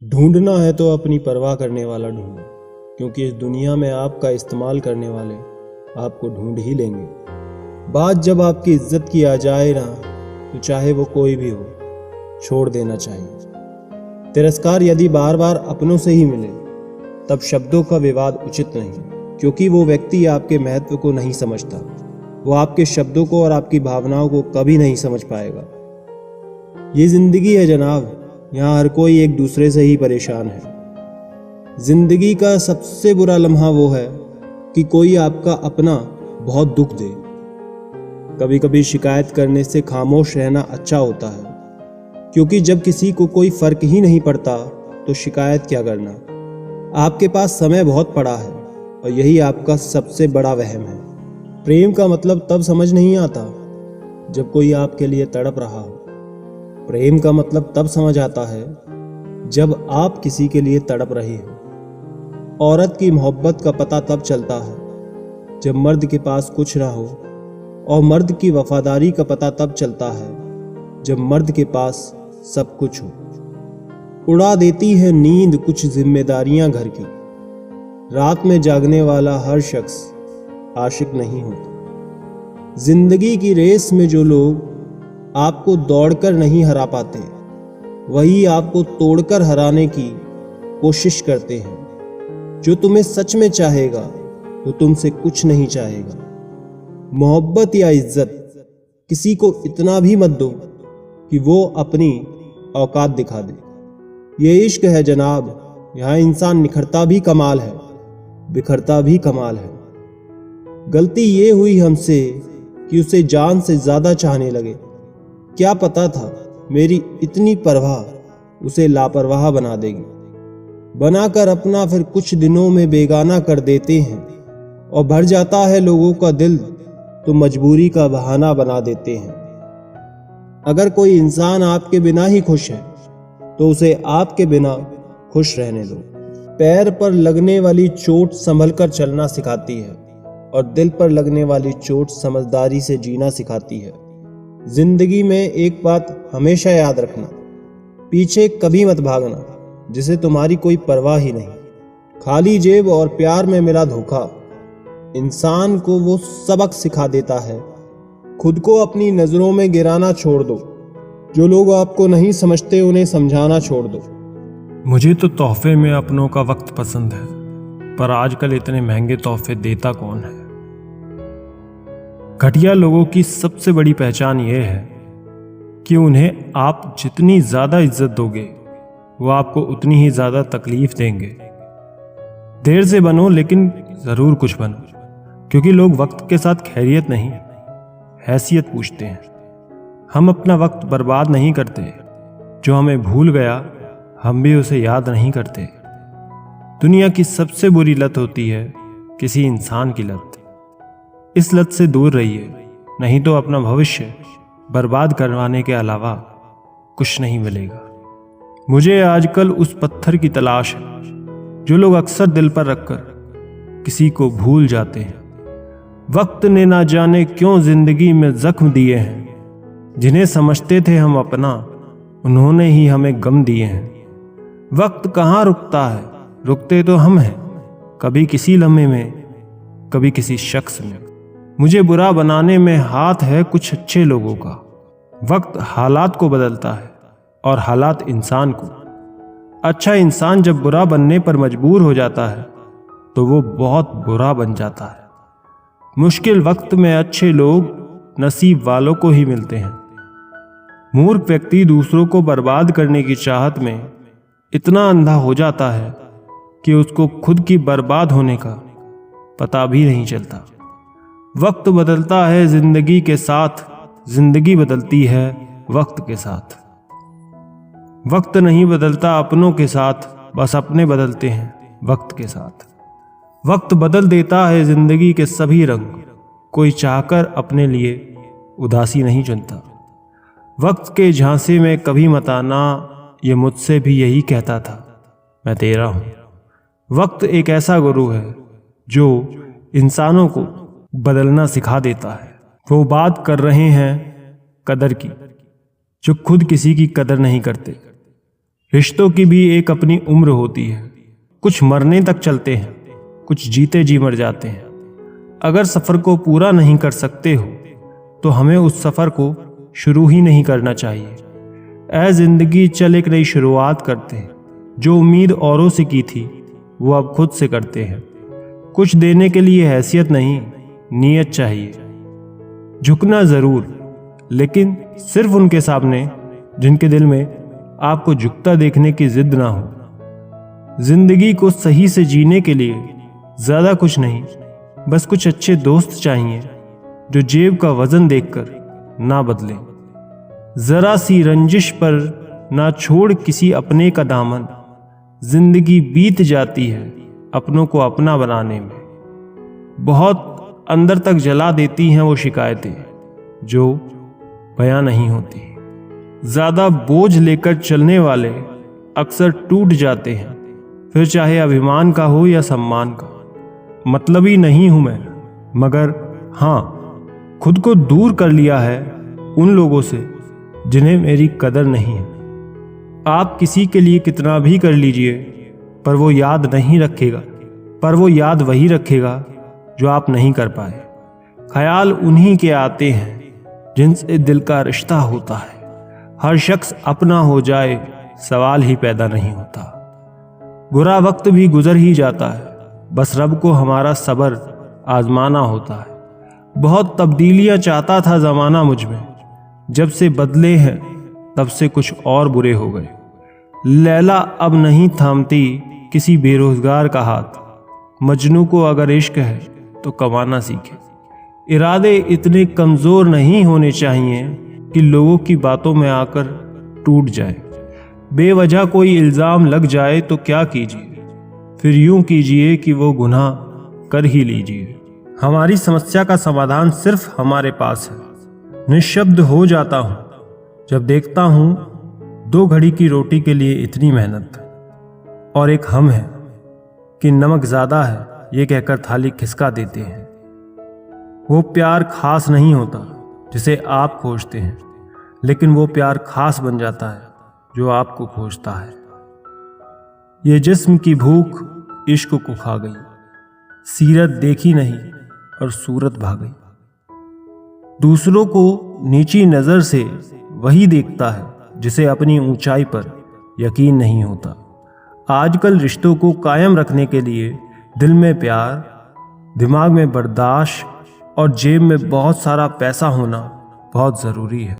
ढूंढना है तो अपनी परवाह करने वाला ढूंढो, क्योंकि इस दुनिया में आपका इस्तेमाल करने वाले आपको ढूंढ ही लेंगे। बात जब आपकी इज्जत की आ जाए ना, तो चाहे वो कोई भी हो, छोड़ देना चाहिए। तिरस्कार यदि बार बार अपनों से ही मिले, तब शब्दों का विवाद उचित नहीं, क्योंकि वो व्यक्ति आपके महत्व को नहीं समझता। वो आपके शब्दों को और आपकी भावनाओं को कभी नहीं समझ पाएगा। ये जिंदगी है जनाब, यहाँ हर कोई एक दूसरे से ही परेशान है। जिंदगी का सबसे बुरा लम्हा वो है कि कोई आपका अपना बहुत दुख दे। कभी कभी शिकायत करने से खामोश रहना अच्छा होता है, क्योंकि जब किसी को कोई फर्क ही नहीं पड़ता तो शिकायत क्या करना। आपके पास समय बहुत पड़ा है और यही आपका सबसे बड़ा वहम है। प्रेम का मतलब तब समझ नहीं आता जब कोई आपके लिए तड़प रहा हो। प्रेम का मतलब तब समझ आता है जब आप किसी के लिए तड़प रहे हो। औरत की मोहब्बत का पता तब चलता है जब मर्द के पास कुछ ना हो, और मर्द की वफादारी का पता तब चलता है जब मर्द के पास सब कुछ हो। उड़ा देती है नींद कुछ जिम्मेदारियां घर की। रात में जागने वाला हर शख्स आशिक नहीं होता। जिंदगी की रेस में जो लोग आपको दौड़कर नहीं हरा पाते, वही आपको तोड़कर हराने की कोशिश करते हैं। जो तुम्हें सच में चाहेगा वो तुमसे कुछ नहीं चाहेगा। मोहब्बत या इज्जत किसी को इतना भी मत दो कि वो अपनी औकात दिखा दे। ये इश्क है जनाब, यहाँ इंसान निखरता भी कमाल है, बिखरता भी कमाल है। गलती ये हुई हमसे कि उसे जान से ज्यादा चाहने लगे। क्या पता था मेरी इतनी परवाह उसे लापरवाह बना देगी। बनाकर अपना फिर कुछ दिनों में बेगाना कर देते हैं, और भर जाता है लोगों का दिल तो मजबूरी का बहाना बना देते हैं। अगर कोई इंसान आपके बिना ही खुश है तो उसे आपके बिना खुश रहने दो। पैर पर लगने वाली चोट संभल कर चलना सिखाती है, और दिल पर लगने वाली चोट समझदारी से जीना सिखाती है। जिंदगी में एक बात हमेशा याद रखना, पीछे कभी मत भागना जिसे तुम्हारी कोई परवाह ही नहीं। खाली जेब और प्यार में मिला धोखा इंसान को वो सबक सिखा देता है। खुद को अपनी नजरों में गिराना छोड़ दो। जो लोग आपको नहीं समझते उन्हें समझाना छोड़ दो। मुझे तो तोहफे में अपनों का वक्त पसंद है, पर आजकल इतने महंगे तोहफे देता कौन है। घटिया लोगों की सबसे बड़ी पहचान यह है कि उन्हें आप जितनी ज्यादा इज्जत दोगे, वो आपको उतनी ही ज्यादा तकलीफ देंगे। देर से बनो लेकिन जरूर कुछ बनो, क्योंकि लोग वक्त के साथ खैरियत नहीं, हैसियत पूछते हैं। हम अपना वक्त बर्बाद नहीं करते, जो हमें भूल गया हम भी उसे याद नहीं करते। दुनिया की सबसे बुरी लत होती है किसी इंसान की लत। इस लत से दूर रहिए, नहीं तो अपना भविष्य बर्बाद करवाने के अलावा कुछ नहीं मिलेगा। मुझे आजकल उस पत्थर की तलाश है जो लोग अक्सर दिल पर रखकर किसी को भूल जाते हैं। वक्त ने ना जाने क्यों जिंदगी में जख्म दिए हैं। जिन्हें समझते थे हम अपना, उन्होंने ही हमें गम दिए हैं। वक्त कहाँ रुकता है, रुकते तो हम हैं, कभी किसी लम्हे में, कभी किसी शख्स में। मुझे बुरा बनाने में हाथ है कुछ अच्छे लोगों का। वक्त हालात को बदलता है और हालात इंसान को। अच्छा इंसान जब बुरा बनने पर मजबूर हो जाता है तो वो बहुत बुरा बन जाता है। मुश्किल वक्त में अच्छे लोग नसीब वालों को ही मिलते हैं। मूर्ख व्यक्ति दूसरों को बर्बाद करने की चाहत में इतना अंधा हो जाता है कि उसको खुद की बर्बाद होने का पता भी नहीं चलता। वक्त बदलता है जिंदगी के साथ, जिंदगी बदलती है वक्त के साथ। वक्त नहीं बदलता अपनों के साथ, बस अपने बदलते हैं वक्त के साथ। वक्त बदल देता है जिंदगी के सभी रंग, कोई चाहकर अपने लिए उदासी नहीं चुनता। वक्त के झांसे में कभी मत आना, ये मुझसे भी यही कहता था, मैं तेरा हूं। वक्त एक ऐसा गुरु है जो इंसानों को बदलना सिखा देता है। वो बात कर रहे हैं कदर की, जो खुद किसी की कदर नहीं करते। रिश्तों की भी एक अपनी उम्र होती है। कुछ मरने तक चलते हैं, कुछ जीते जी मर जाते हैं। अगर सफ़र को पूरा नहीं कर सकते हो तो हमें उस सफ़र को शुरू ही नहीं करना चाहिए। ऐ ज़िंदगी चल एक नई शुरुआत करते हैं। जो उम्मीद औरों से की थी वो अब खुद से करते हैं। कुछ देने के लिए हैसियत नहीं, नीयत चाहिए। झुकना ज़रूर, लेकिन सिर्फ उनके सामने जिनके दिल में आपको झुकता देखने की जिद ना हो। जिंदगी को सही से जीने के लिए ज़्यादा कुछ नहीं, बस कुछ अच्छे दोस्त चाहिए जो जेब का वजन देखकर ना बदलें। ज़रा सी रंजिश पर ना छोड़ किसी अपने का दामन। जिंदगी बीत जाती है अपनों को अपना बनाने में। बहुत अंदर तक जला देती हैं वो शिकायतें जो बयां नहीं होती। ज़्यादा बोझ लेकर चलने वाले अक्सर टूट जाते हैं, फिर चाहे अभिमान का हो या सम्मान का। मतलबी नहीं हूं मैं, मगर हाँ, खुद को दूर कर लिया है उन लोगों से जिन्हें मेरी कदर नहीं है। आप किसी के लिए कितना भी कर लीजिए, पर वो याद नहीं रखेगा, पर वो याद वही रखेगा जो आप नहीं कर पाए। ख्याल उन्हीं के आते हैं जिनसे दिल का रिश्ता होता है। हर शख्स अपना हो जाए सवाल ही पैदा नहीं होता। बुरा वक्त भी गुजर ही जाता है, बस रब को हमारा सब्र आजमाना होता है। बहुत तब्दीलियां चाहता था ज़माना मुझ में, जब से बदले हैं तब से कुछ और बुरे हो गए। लैला अब नहीं थामती किसी बेरोजगार का हाथ। मजनू को अगर इश्क है तो कमाना सीखे। इरादे इतने कमज़ोर नहीं होने चाहिए कि लोगों की बातों में आकर टूट जाए। बेवजह कोई इल्ज़ाम लग जाए तो क्या कीजिए, फिर यूं कीजिए कि वो गुनाह कर ही लीजिए। हमारी समस्या का समाधान सिर्फ हमारे पास है। निशब्द हो जाता हूँ जब देखता हूँ 2 घड़ी की रोटी के लिए इतनी मेहनत, और एक हम है कि नमक ज़्यादा है ये कहकर थाली खिसका देते हैं। वो प्यार खास नहीं होता जिसे आप खोजते हैं, लेकिन वो प्यार खास बन जाता है जो आपको खोजता है। ये जिस्म की भूख इश्क को खा गई, सीरत देखी नहीं और सूरत भाग गई। दूसरों को नीची नज़र से वही देखता है जिसे अपनी ऊंचाई पर यकीन नहीं होता। आजकल रिश्तों को कायम रखने के लिए दिल में प्यार, दिमाग में बर्दाश्त और जेब में बहुत सारा पैसा होना बहुत ज़रूरी है।